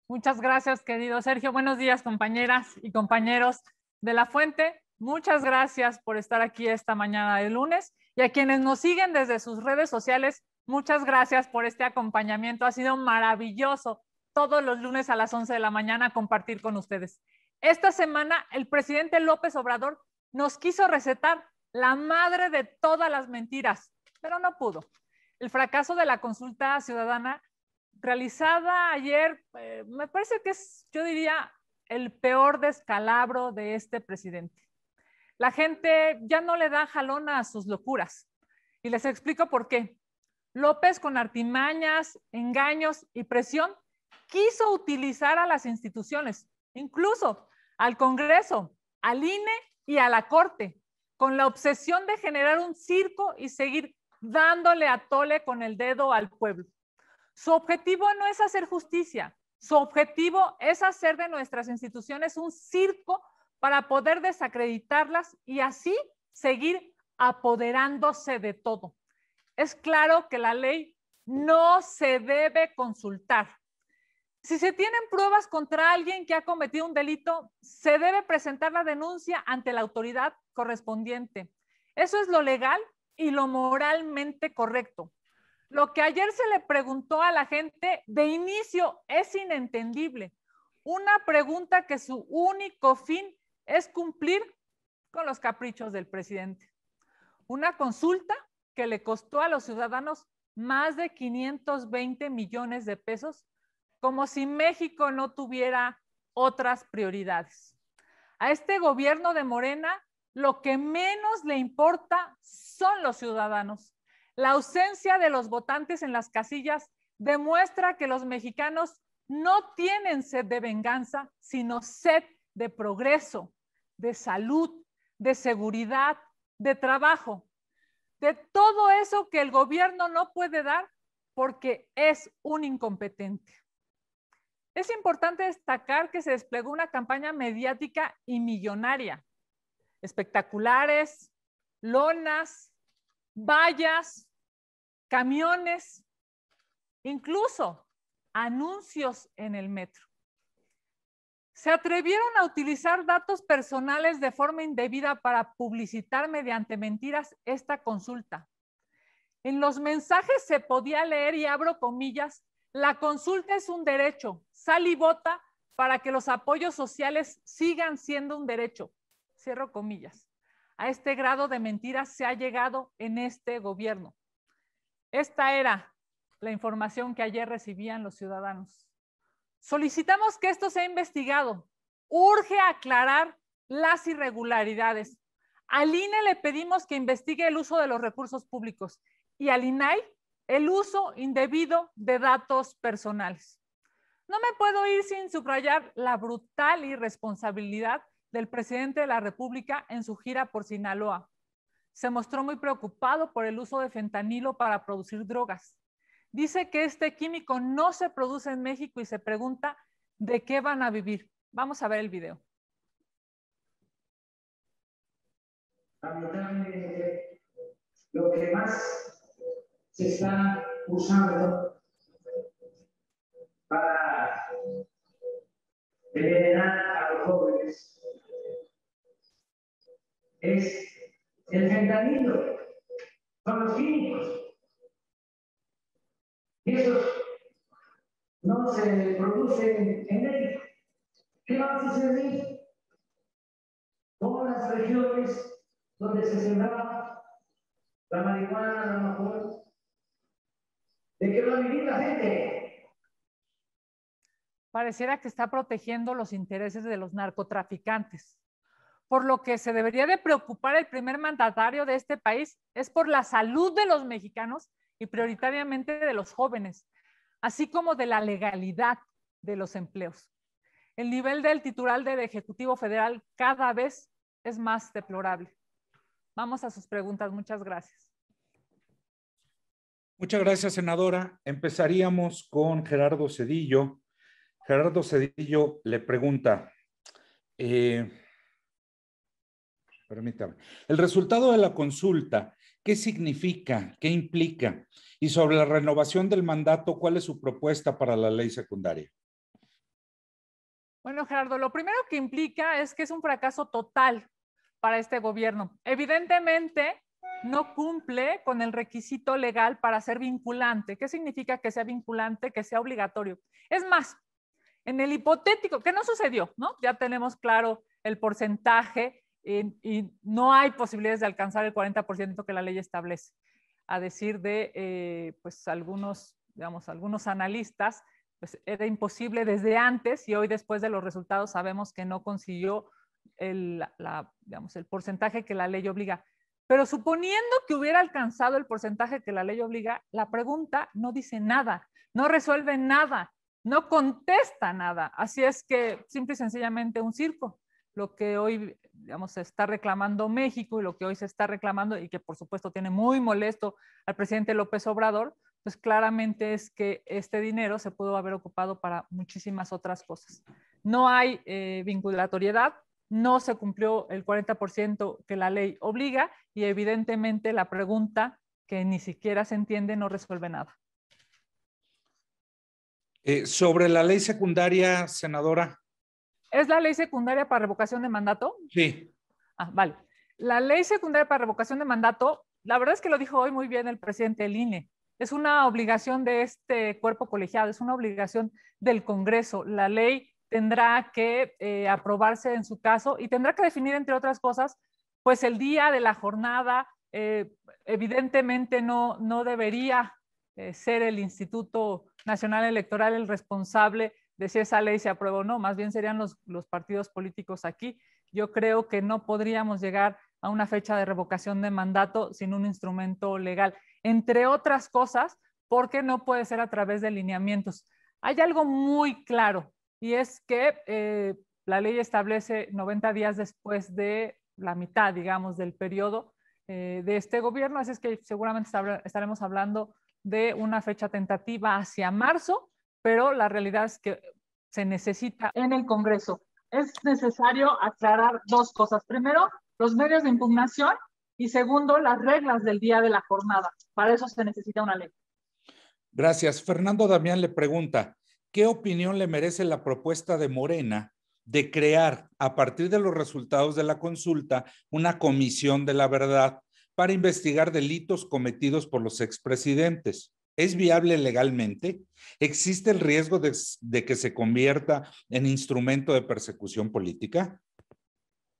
Muchas gracias, querido Sergio. Buenos días, compañeras y compañeros de La Fuente. Muchas gracias por estar aquí esta mañana de lunes. Y a quienes nos siguen desde sus redes sociales, muchas gracias por este acompañamiento. Ha sido maravilloso todos los lunes a las 11 de la mañana compartir con ustedes. Esta semana, el presidente López Obrador nos quiso recetar la madre de todas las mentiras, pero no pudo. El fracaso de la consulta ciudadana realizada ayer, me parece que es, yo diría, el peor descalabro de este presidente. La gente ya no le da jalón a sus locuras. Y les explico por qué. López, con artimañas, engaños y presión, quiso utilizar a las instituciones, incluso al Congreso, al INE y a la Corte, con la obsesión de generar un circo y seguir dándole a tole con el dedo al pueblo. Su objetivo no es hacer justicia, su objetivo es hacer de nuestras instituciones un circo para poder desacreditarlas y así seguir apoderándose de todo. Es claro que la ley no se debe consultar. Si se tienen pruebas contra alguien que ha cometido un delito, se debe presentar la denuncia ante la autoridad correspondiente. Eso es lo legal y lo moralmente correcto. Lo que ayer se le preguntó a la gente de inicio es inentendible. Una pregunta que su único fin es cumplir con los caprichos del presidente. Una consulta que le costó a los ciudadanos más de 520 millones de pesos, como si México no tuviera otras prioridades. A este gobierno de Morena, lo que menos le importa son los ciudadanos. La ausencia de los votantes en las casillas demuestra que los mexicanos no tienen sed de venganza, sino sed de progreso, de salud, de seguridad, de trabajo, de todo eso que el gobierno no puede dar porque es un incompetente. Es importante destacar que se desplegó una campaña mediática y millonaria. Espectaculares, lonas, vallas, camiones, incluso anuncios en el metro. Se atrevieron a utilizar datos personales de forma indebida para publicitar mediante mentiras esta consulta. En los mensajes se podía leer, y abro comillas, la consulta es un derecho, sal y vota para que los apoyos sociales sigan siendo un derecho. Cierro comillas. A este grado de mentiras se ha llegado en este gobierno. Esta era la información que ayer recibían los ciudadanos. Solicitamos que esto sea investigado. Urge aclarar las irregularidades. Al INE le pedimos que investigue el uso de los recursos públicos y al INAI el uso indebido de datos personales. No me puedo ir sin subrayar la brutal irresponsabilidad del presidente de la República en su gira por Sinaloa. Se mostró muy preocupado por el uso de fentanilo para producir drogas. Dice que este químico no se produce en México y se pregunta de qué van a vivir. Vamos a ver el video. Lamentablemente, lo que más se está usando para envenenar a los jóvenes es el fentanilo, son los químicos. Y esos no se producen en México. ¿Qué va a suceder con las regiones donde se sembraba la marihuana, la amapola? ¿De qué va a vivir la gente? Pareciera que está protegiendo los intereses de los narcotraficantes. Por lo que se debería de preocupar el primer mandatario de este país es por la salud de los mexicanos y prioritariamente de los jóvenes, así como de la legalidad de los empleos. El nivel del titular del Ejecutivo Federal cada vez es más deplorable. Vamos a sus preguntas. Muchas gracias. Muchas gracias, senadora. Empezaríamos con Gerardo Zedillo. Gerardo Zedillo le pregunta, permítame, el resultado de la consulta, ¿qué significa? ¿Qué implica? Y sobre la renovación del mandato, ¿cuál es su propuesta para la ley secundaria? Bueno, Gerardo, lo primero que implica es que es un fracaso total para este gobierno. Evidentemente, no cumple con el requisito legal para ser vinculante. ¿Qué significa que sea vinculante, que sea obligatorio? Es más, en el hipotético, que no sucedió, ¿no? Ya tenemos claro el porcentaje y no hay posibilidades de alcanzar el 40% que la ley establece. A decir de pues algunos, digamos, algunos analistas, pues era imposible desde antes y hoy después de los resultados sabemos que no consiguió digamos, el porcentaje que la ley obliga. Pero suponiendo que hubiera alcanzado el porcentaje que la ley obliga, la pregunta no dice nada, no resuelve nada, no contesta nada. Así es que simple y sencillamente un circo. Lo que hoy, digamos, se está reclamando México y lo que hoy se está reclamando y que por supuesto tiene muy molesto al presidente López Obrador, pues claramente es que este dinero se pudo haber ocupado para muchísimas otras cosas. No hay vinculatoriedad, no se cumplió el 40% que la ley obliga y evidentemente la pregunta que ni siquiera se entiende no resuelve nada. Sobre la ley secundaria, senadora. ¿Es la ley secundaria para revocación de mandato? Sí. Ah, vale. La ley secundaria para revocación de mandato, la verdad es que lo dijo hoy muy bien el presidente del INE. Es una obligación de este cuerpo colegiado, es una obligación del Congreso. La ley tendrá que aprobarse en su caso y tendrá que definir, entre otras cosas, pues el día de la jornada. Evidentemente no debería ser el Instituto Nacional Electoral el responsable de si esa ley se aprueba o no, más bien serían los partidos políticos aquí. Yo creo que no podríamos llegar a una fecha de revocación de mandato sin un instrumento legal, entre otras cosas, porque no puede ser a través de lineamientos. Hay algo muy claro y es que la ley establece 90 días después de la mitad, digamos, del periodo de este gobierno, así es que seguramente estaremos hablando de una fecha tentativa hacia marzo, pero la realidad es que se necesita en el Congreso. Es necesario aclarar dos cosas. Primero, los medios de impugnación y segundo, las reglas del día de la jornada. Para eso se necesita una ley. Gracias. Fernando Damián le pregunta, ¿qué opinión le merece la propuesta de Morena de crear, a partir de los resultados de la consulta, una comisión de la verdad para investigar delitos cometidos por los expresidentes? ¿Es viable legalmente? ¿Existe el riesgo de que se convierta en instrumento de persecución política?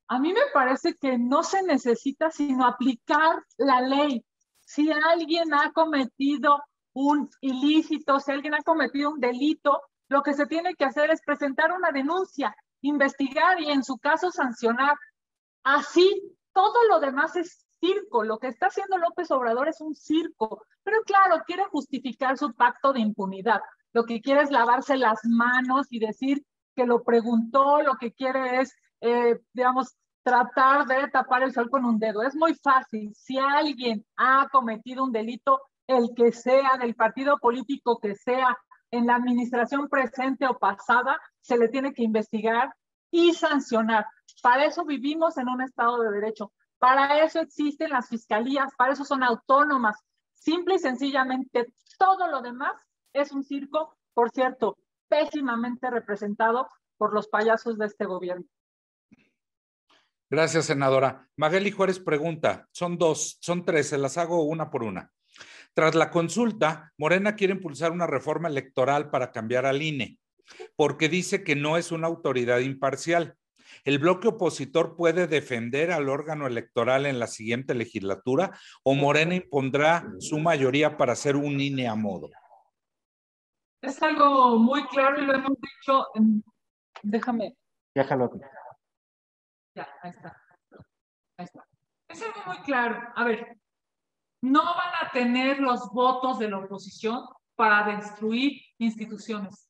A mí me parece que no se necesita sino aplicar la ley. Si alguien ha cometido un ilícito, si alguien ha cometido un delito, lo que se tiene que hacer es presentar una denuncia, investigar y en su caso sancionar. Así, todo lo demás es circo. Lo que está haciendo López Obrador es un circo. Pero claro, quiere justificar su pacto de impunidad. Lo que quiere es lavarse las manos y decir que lo preguntó, lo que quiere es, digamos, tratar de tapar el sol con un dedo. Es muy fácil. Si alguien ha cometido un delito, el que sea, del partido político que sea, en la administración presente o pasada, se le tiene que investigar y sancionar. Para eso vivimos en un Estado de Derecho. Para eso existen las fiscalías, para eso son autónomas. Simple y sencillamente, todo lo demás es un circo, por cierto, pésimamente representado por los payasos de este gobierno. Gracias, senadora. Magali Juárez pregunta, son tres, se las hago una por una. Tras la consulta, Morena quiere impulsar una reforma electoral para cambiar al INE, porque dice que no es una autoridad imparcial. ¿El bloque opositor puede defender al órgano electoral en la siguiente legislatura o Morena impondrá su mayoría para hacer un INE a modo? Es algo muy claro y lo hemos dicho. Déjame. Déjalo aquí. Ya, ahí está. Ahí está. Es algo muy claro. A ver, no van a tener los votos de la oposición para destruir instituciones.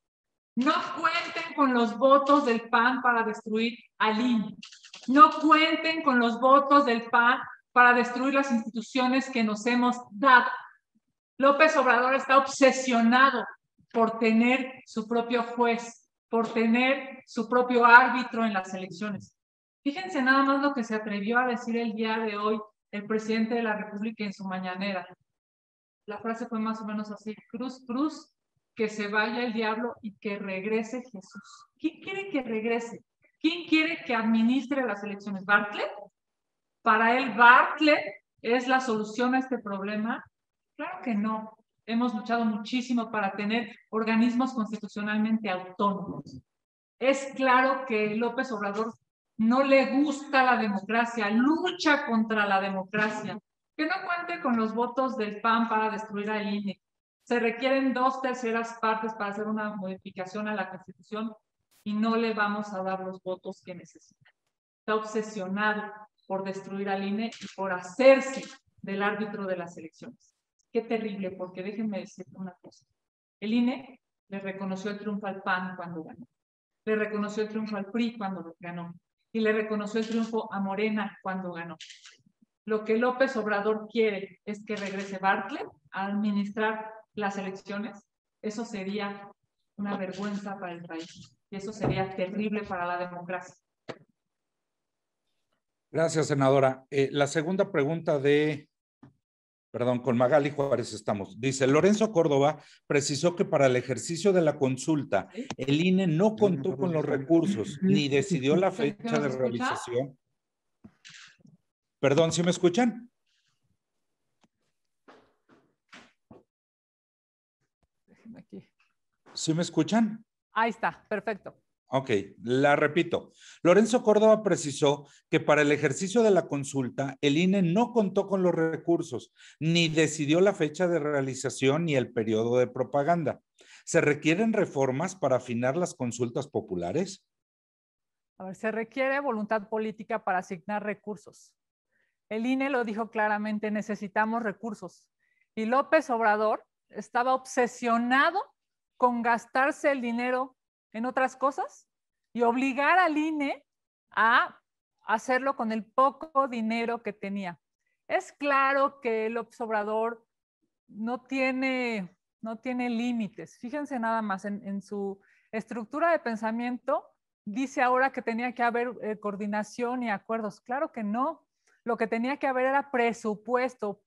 No cuenten con los votos del PAN para destruir al INE. No cuenten con los votos del PAN para destruir las instituciones que nos hemos dado. López Obrador está obsesionado por tener su propio juez, por tener su propio árbitro en las elecciones. Fíjense nada más lo que se atrevió a decir el día de hoy el presidente de la República en su mañanera. La frase fue más o menos así: cruz, cruz, que se vaya el diablo y que regrese Jesús. ¿Quién quiere que regrese? ¿Quién quiere que administre las elecciones? ¿Bartlett? ¿Para él Bartlett es la solución a este problema? Claro que no. Hemos luchado muchísimo para tener organismos constitucionalmente autónomos. Es claro que López Obrador no le gusta la democracia, lucha contra la democracia. Que no cuente con los votos del PAN para destruir al INE. Se requieren 2/3 partes para hacer una modificación a la Constitución y no le vamos a dar los votos que necesita. Está obsesionado por destruir al INE y por hacerse del árbitro de las elecciones. Qué terrible, porque déjenme decirte una cosa. El INE le reconoció el triunfo al PAN cuando ganó. Le reconoció el triunfo al PRI cuando ganó. Y le reconoció el triunfo a Morena cuando ganó. Lo que López Obrador quiere es que regrese Bartlett a administrar las elecciones. Eso sería una vergüenza para el país. Y eso sería terrible para la democracia. Gracias, senadora. La segunda pregunta con Magali Juárez estamos. Dice, Lorenzo Córdoba precisó que para el ejercicio de la consulta, el INE no contó con los recursos ni decidió la fecha de realización. Perdón, ¿sí me escuchan? Aquí. ¿Sí me escuchan? Ahí está, perfecto. Ok, la repito. Lorenzo Córdoba precisó que para el ejercicio de la consulta, el INE no contó con los recursos, ni decidió la fecha de realización ni el periodo de propaganda. ¿Se requieren reformas para afinar las consultas populares? A ver, se requiere voluntad política para asignar recursos. El INE lo dijo claramente, necesitamos recursos. Y López Obrador estaba obsesionado con gastarse el dinero en otras cosas y obligar al INE a hacerlo con el poco dinero que tenía. Es claro que López Obrador no tiene límites. Fíjense nada más en su estructura de pensamiento, dice ahora que tenía que haber coordinación y acuerdos. Claro que no. Lo que tenía que haber era presupuesto.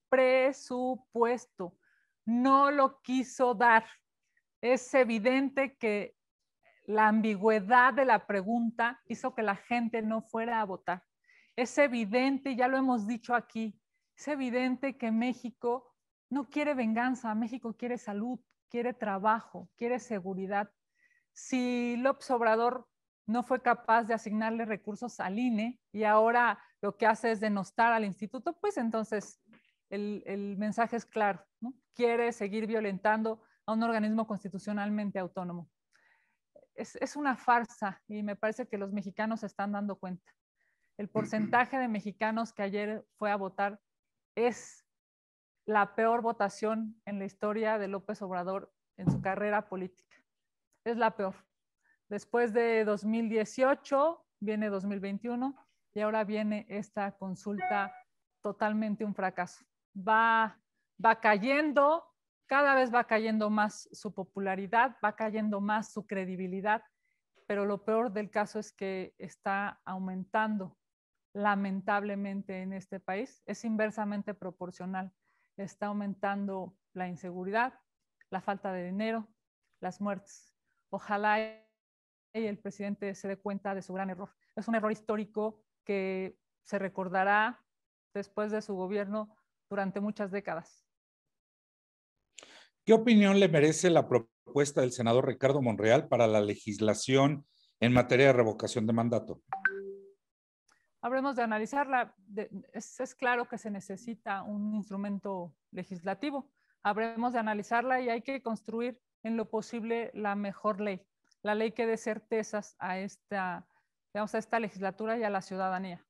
No lo quiso dar. Es evidente que la ambigüedad de la pregunta hizo que la gente no fuera a votar. Es evidente, ya lo hemos dicho aquí, es evidente que México no quiere venganza, México quiere salud, quiere trabajo, quiere seguridad. Si López Obrador no fue capaz de asignarle recursos al INE y ahora lo que hace es denostar al instituto, pues entonces el mensaje es claro, ¿no? Quiere seguir violentando a un organismo constitucionalmente autónomo. Es una farsa y me parece que los mexicanos se están dando cuenta. El porcentaje de mexicanos que ayer fue a votar es la peor votación en la historia de López Obrador en su carrera política. Es la peor. Después de 2018 viene 2021 y ahora viene esta consulta totalmente un fracaso. Va cayendo, cada vez va cayendo más su popularidad, va cayendo más su credibilidad, pero lo peor del caso es que está aumentando lamentablemente en este país. Es inversamente proporcional. Está aumentando la inseguridad, la falta de dinero, las muertes. Ojalá el presidente se dé cuenta de su gran error. Es un error histórico que se recordará después de su gobierno durante muchas décadas. ¿Qué opinión le merece la propuesta del senador Ricardo Monreal para la legislación en materia de revocación de mandato? Habremos de analizarla. Es claro que se necesita un instrumento legislativo. Habremos de analizarla y hay que construir en lo posible la mejor ley. La ley que dé certezas a esta legislatura y a la ciudadanía.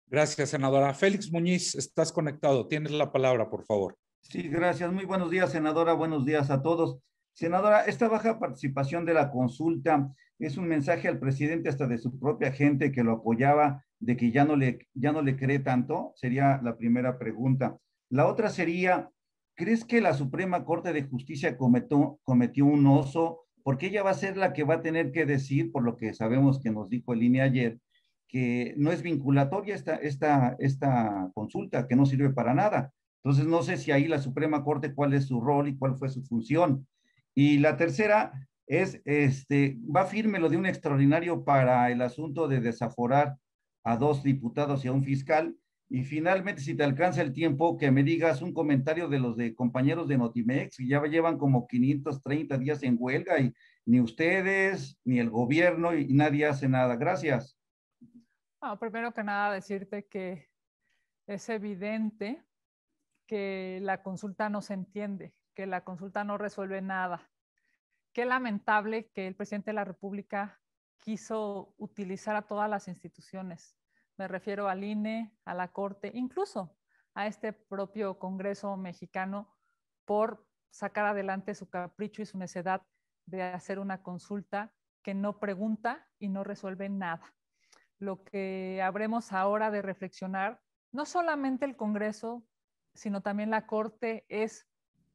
Gracias, senadora. Félix Muñiz, estás conectado. Tienes la palabra, por favor. Sí, gracias. Muy buenos días, senadora. Buenos días a todos. Senadora, esta baja participación de la consulta es un mensaje al presidente hasta de su propia gente que lo apoyaba, de que ya no le cree tanto. Sería la primera pregunta. La otra sería, ¿crees que la Suprema Corte de Justicia cometió un oso? Porque ella va a ser la que va a tener que decir, por lo que sabemos que nos dijo el INE ayer, que no es vinculatoria esta consulta, que no sirve para nada. Entonces, no sé si ahí la Suprema Corte, cuál es su rol y cuál fue su función. Y la tercera es, va firme lo de un extraordinario para el asunto de desaforar a 2 diputados y a un fiscal. Y finalmente, si te alcanza el tiempo, que me digas un comentario de los de compañeros de Notimex, que ya llevan como 530 días en huelga y ni ustedes, ni el gobierno y nadie hace nada. Gracias. Bueno, primero que nada decirte que es evidente que la consulta no se entiende, que la consulta no resuelve nada. Qué lamentable que el presidente de la República quiso utilizar a todas las instituciones. Me refiero al INE, a la Corte, incluso a este propio Congreso mexicano por sacar adelante su capricho y su necedad de hacer una consulta que no pregunta y no resuelve nada. Lo que habremos ahora de reflexionar, no solamente el Congreso, sino también la Corte, es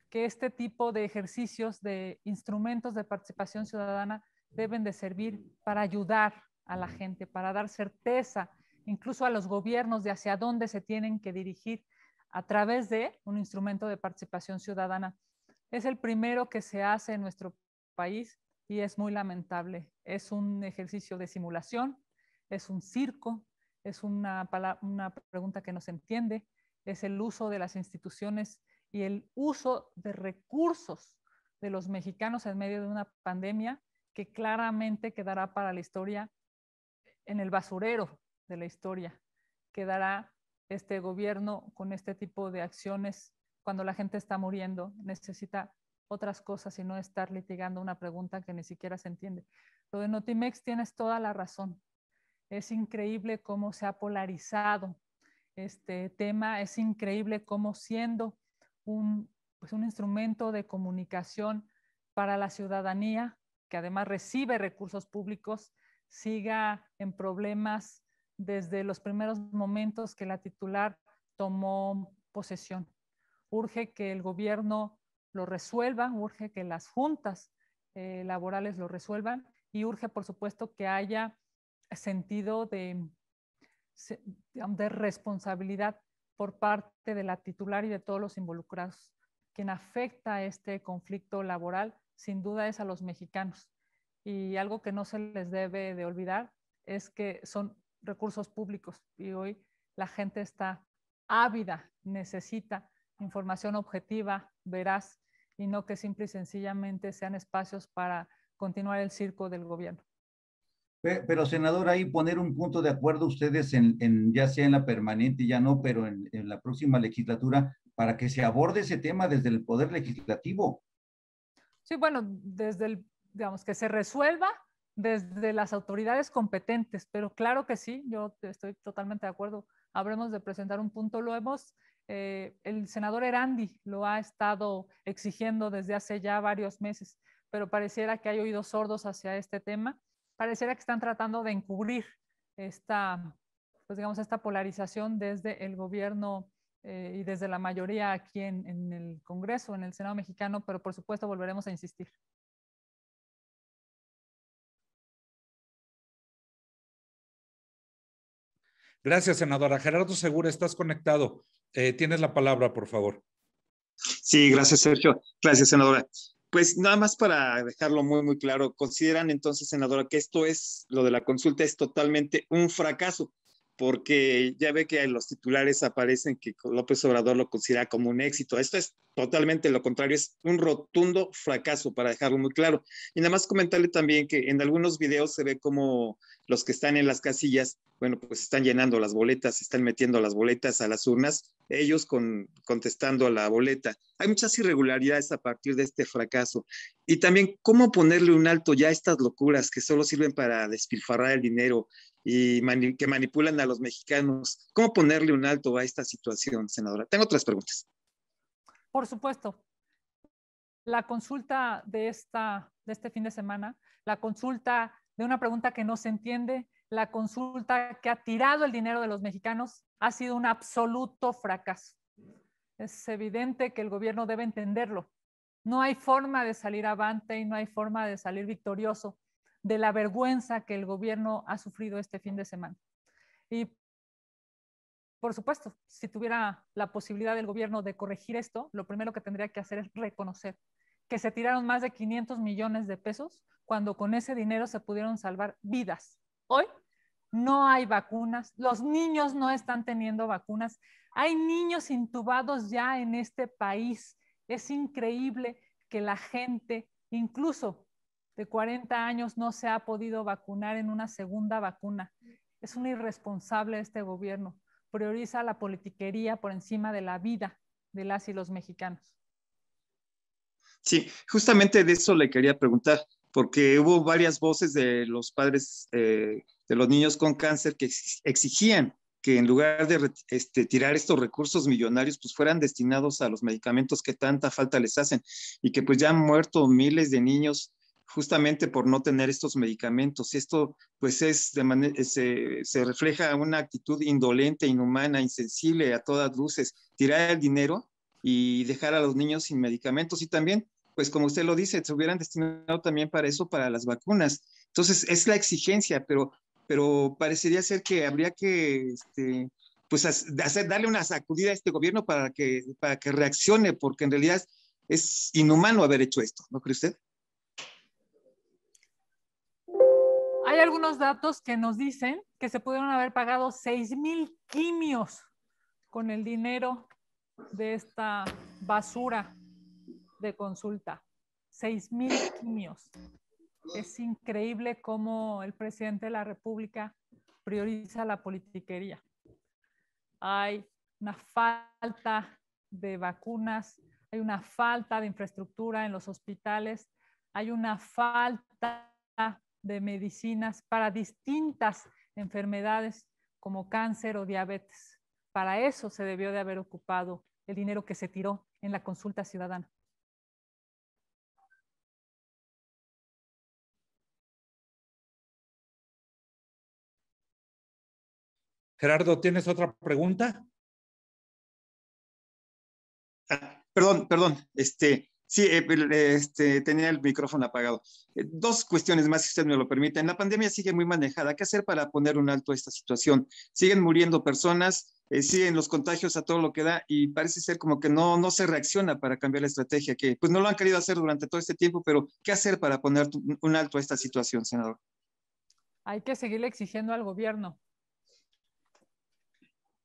que este tipo de ejercicios, de instrumentos de participación ciudadana, deben de servir para ayudar a la gente, para dar certeza, incluso a los gobiernos, de hacia dónde se tienen que dirigir a través de un instrumento de participación ciudadana. Es el primero que se hace en nuestro país y es muy lamentable. Es un ejercicio de simulación, es un circo, es una pregunta que no se entiende, es el uso de las instituciones y el uso de recursos de los mexicanos en medio de una pandemia que claramente quedará para la historia en el basurero de la historia. Quedará este gobierno con este tipo de acciones cuando la gente está muriendo, necesita otras cosas y no estar litigando una pregunta que ni siquiera se entiende. Lo de Notimex, tienes toda la razón. Es increíble cómo se ha polarizado este tema, es increíble cómo siendo un instrumento de comunicación para la ciudadanía, que además recibe recursos públicos, siga en problemas desde los primeros momentos que la titular tomó posesión. Urge que el gobierno lo resuelva, urge que las juntas laborales lo resuelvan y urge, por supuesto, que haya sentido de responsabilidad por parte de la titular y de todos los involucrados. Quien afecta a este conflicto laboral, sin duda, es a los mexicanos. Y algo que no se les debe de olvidar es que son recursos públicos y hoy la gente está ávida, necesita información objetiva, veraz, y no que simple y sencillamente sean espacios para continuar el circo del gobierno. Pero, senador, ahí poner un punto de acuerdo ustedes ya sea en la permanente, ya no, pero en la próxima legislatura, para que se aborde ese tema desde el Poder Legislativo. Sí, bueno, digamos, que se resuelva desde las autoridades competentes, pero claro que sí, yo estoy totalmente de acuerdo. Habremos de presentar un punto, el senador Erandi lo ha estado exigiendo desde hace ya varios meses, pero pareciera que hay oídos sordos hacia este tema, pareciera que están tratando de encubrir esta polarización desde el gobierno y desde la mayoría aquí en el Congreso, en el Senado mexicano, pero por supuesto volveremos a insistir. Gracias, senadora. Gerardo Segura, estás conectado. Tienes la palabra, por favor. Sí, gracias, Sergio. Gracias, senadora. Pues nada más para dejarlo muy, muy claro, ¿consideran entonces, senadora, que lo de la consulta es totalmente un fracaso? Porque ya ve que en los titulares aparecen que López Obrador lo considera como un éxito. Esto es totalmente lo contrario, es un rotundo fracaso, para dejarlo muy claro. Y nada más comentarle también que en algunos videos se ve como los que están en las casillas, bueno, pues están llenando las boletas, están metiendo las boletas a las urnas, ellos contestando a la boleta. Hay muchas irregularidades a partir de este fracaso. Y también, ¿cómo ponerle un alto ya a estas locuras que solo sirven para despilfarrar el dinero y que manipulan a los mexicanos? ¿Cómo ponerle un alto a esta situación, senadora? Tengo otras preguntas. Por supuesto. La consulta de este fin de semana, la consulta de una pregunta que no se entiende, la consulta que ha tirado el dinero de los mexicanos, ha sido un absoluto fracaso. Es evidente que el gobierno debe entenderlo. No hay forma de salir avante y no hay forma de salir victorioso de la vergüenza que el gobierno ha sufrido este fin de semana. Y por supuesto, si tuviera la posibilidad del gobierno de corregir esto, lo primero que tendría que hacer es reconocer que se tiraron más de 500 millones de pesos cuando con ese dinero se pudieron salvar vidas. Hoy no hay vacunas, los niños no están teniendo vacunas, hay niños intubados ya en este país. Es increíble que la gente, incluso de 40 años, no se ha podido vacunar en una segunda vacuna. Es un irresponsable este gobierno. Prioriza la politiquería por encima de la vida de las y los mexicanos. Sí, justamente de eso le quería preguntar, porque hubo varias voces de los padres de los niños con cáncer que exigían que en lugar de tirar estos recursos millonarios, pues fueran destinados a los medicamentos que tanta falta les hacen y que pues ya han muerto miles de niños justamente por no tener estos medicamentos. Esto pues se refleja una actitud indolente, inhumana, insensible a todas luces, tirar el dinero y dejar a los niños sin medicamentos y también, pues como usted lo dice, se hubieran destinado también para eso, para las vacunas. Entonces es la exigencia, pero parecería ser que habría que pues darle una sacudida a este gobierno para que reaccione, porque en realidad es inhumano haber hecho esto, ¿no cree usted? Hay algunos datos que nos dicen que se pudieron haber pagado 6,000 quimios con el dinero de esta basura de consulta. 6,000 quimios. Es increíble cómo el presidente de la República prioriza la politiquería. Hay una falta de vacunas, hay una falta de infraestructura en los hospitales, hay una falta de medicinas para distintas enfermedades como cáncer o diabetes. Para eso se debió de haber ocupado el dinero que se tiró en la consulta ciudadana. Gerardo, ¿tienes otra pregunta? Perdón, sí, tenía el micrófono apagado. Dos cuestiones más, si usted me lo permite. La pandemia sigue muy manejada. ¿Qué hacer para poner un alto a esta situación? Siguen muriendo personas, siguen los contagios a todo lo que da y parece ser como que no se reacciona para cambiar la estrategia, que pues no lo han querido hacer durante todo este tiempo, pero ¿qué hacer para poner un alto a esta situación, senador? Hay que seguirle exigiendo al gobierno.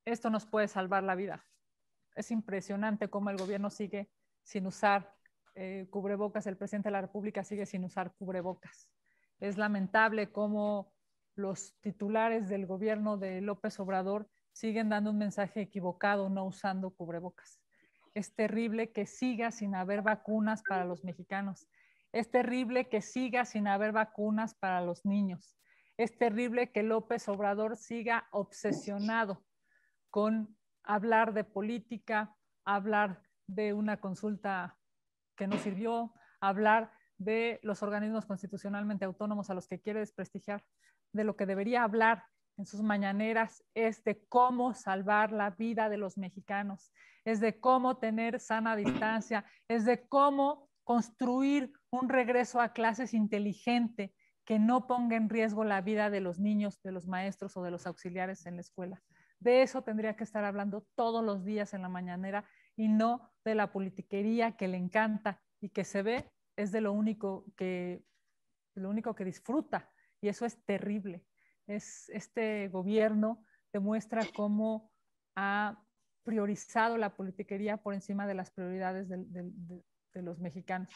Esto nos puede salvar la vida. Es impresionante cómo el gobierno sigue sin usar cubrebocas, el presidente de la República sigue sin usar cubrebocas. Es lamentable cómo los titulares del gobierno de López Obrador siguen dando un mensaje equivocado no usando cubrebocas. Es terrible que siga sin haber vacunas para los mexicanos. Es terrible que siga sin haber vacunas para los niños. Es terrible que López Obrador siga obsesionado con hablar de política, hablar de una consulta que no sirvió, hablar de los organismos constitucionalmente autónomos a los que quiere desprestigiar. De lo que debería hablar en sus mañaneras es de cómo salvar la vida de los mexicanos, es de cómo tener sana distancia, es de cómo construir un regreso a clases inteligente que no ponga en riesgo la vida de los niños, de los maestros o de los auxiliares en la escuela. De eso tendría que estar hablando todos los días en la mañanera y no de la politiquería que le encanta y que se ve es de lo único que disfruta, y eso es terrible. Este gobierno demuestra cómo ha priorizado la politiquería por encima de las prioridades de los mexicanos.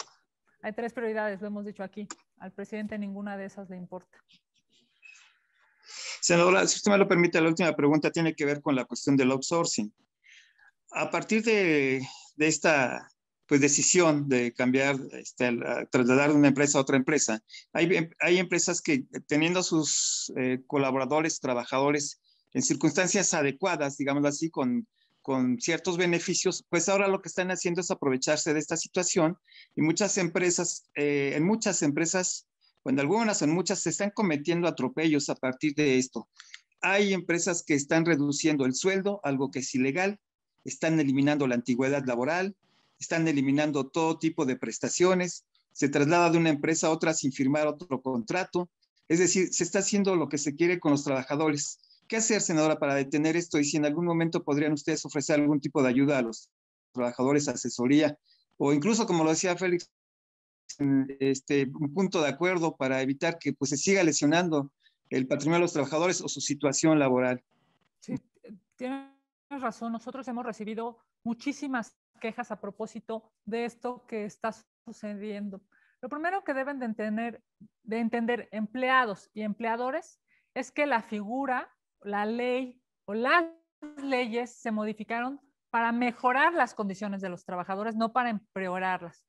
Hay 3 prioridades, lo hemos dicho aquí. Al presidente ninguna de esas le importa. Senadora, si usted me lo permite, la última pregunta tiene que ver con la cuestión del outsourcing. A partir de esta pues, decisión de cambiar, trasladar de una empresa a otra empresa, hay empresas que teniendo sus colaboradores, trabajadores en circunstancias adecuadas, digámoslo así, con ciertos beneficios, pues ahora lo que están haciendo es aprovecharse de esta situación y muchas empresas, bueno, algunas, en muchas, se están cometiendo atropellos a partir de esto. Hay empresas que están reduciendo el sueldo, algo que es ilegal, están eliminando la antigüedad laboral, están eliminando todo tipo de prestaciones, se traslada de una empresa a otra sin firmar otro contrato. Es decir, se está haciendo lo que se quiere con los trabajadores. ¿Qué hacer, senadora, para detener esto? Y si en algún momento podrían ustedes ofrecer algún tipo de ayuda a los trabajadores, asesoría, o incluso, como lo decía Félix, un punto de acuerdo para evitar que pues, se siga lesionando el patrimonio de los trabajadores o su situación laboral. Sí, tienes razón. Nosotros hemos recibido muchísimas quejas a propósito de esto que está sucediendo. Lo primero que deben de entender empleados y empleadores es que la figura, la ley o las leyes se modificaron para mejorar las condiciones de los trabajadores, no para empeorarlas.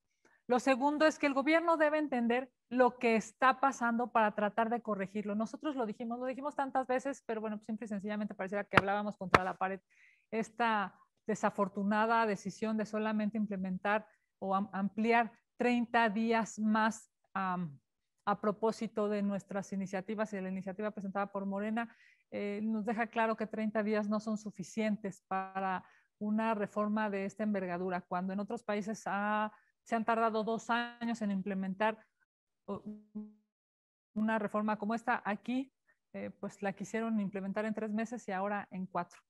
Lo segundo es que el gobierno debe entender lo que está pasando para tratar de corregirlo. Nosotros lo dijimos tantas veces, pero bueno, simple y sencillamente pareciera que hablábamos contra la pared. Esta desafortunada decisión de solamente implementar o ampliar 30 días más a propósito de nuestras iniciativas y de la iniciativa presentada por Morena, nos deja claro que 30 días no son suficientes para una reforma de esta envergadura, cuando en otros países se han tardado 2 años en implementar una reforma como esta. Aquí, pues la quisieron implementar en 3 meses y ahora en 4.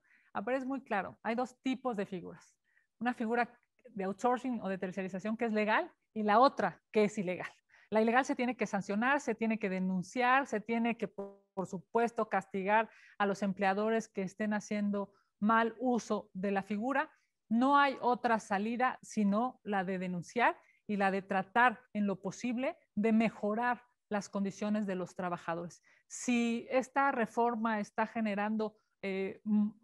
Pero es muy claro, hay 2 tipos de figuras. Una figura de outsourcing o de terciarización que es legal y la otra que es ilegal. La ilegal se tiene que sancionar, se tiene que denunciar, se tiene que, por supuesto, castigar a los empleadores que estén haciendo mal uso de la figura. No hay otra salida sino la de denunciar y la de tratar en lo posible de mejorar las condiciones de los trabajadores. Si esta reforma está generando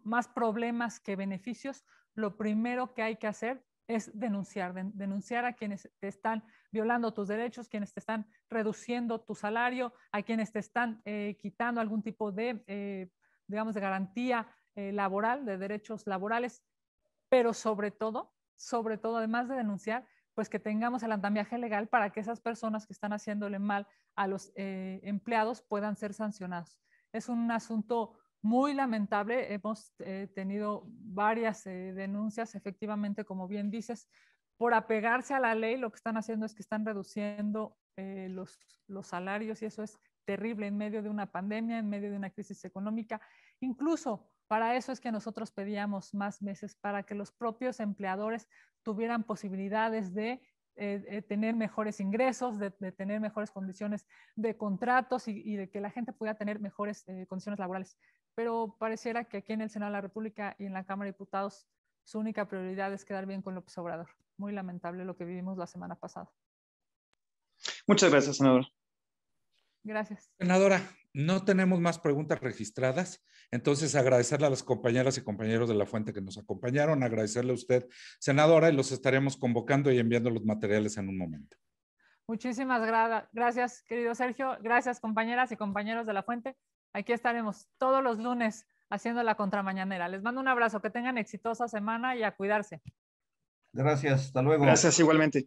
más problemas que beneficios, lo primero que hay que hacer es denunciar a quienes te están violando tus derechos, quienes te están reduciendo tu salario, a quienes te están quitando algún tipo de, digamos, de garantía laboral, de derechos laborales, pero sobre todo, además de denunciar, pues que tengamos el andamiaje legal para que esas personas que están haciéndole mal a los empleados puedan ser sancionados. Es un asunto muy lamentable. Hemos tenido varias denuncias, efectivamente, como bien dices, por apegarse a la ley. Lo que están haciendo es que están reduciendo los salarios y eso es terrible en medio de una pandemia, en medio de una crisis económica. Incluso para eso es que nosotros pedíamos más meses, para que los propios empleadores tuvieran posibilidades de tener mejores ingresos, de tener mejores condiciones de contratos y de que la gente pudiera tener mejores condiciones laborales. Pero pareciera que aquí en el Senado de la República y en la Cámara de Diputados su única prioridad es quedar bien con López Obrador. Muy lamentable lo que vivimos la semana pasada. Muchas gracias, senador. Gracias. Senadora, no tenemos más preguntas registradas, entonces agradecerle a las compañeras y compañeros de La Fuente que nos acompañaron, agradecerle a usted, senadora, y los estaremos convocando y enviando los materiales en un momento. Muchísimas gracias, querido Sergio. Gracias, compañeras y compañeros de La Fuente. Aquí estaremos todos los lunes haciendo la contramañanera. Les mando un abrazo, que tengan exitosa semana y a cuidarse. Gracias, hasta luego. Gracias igualmente.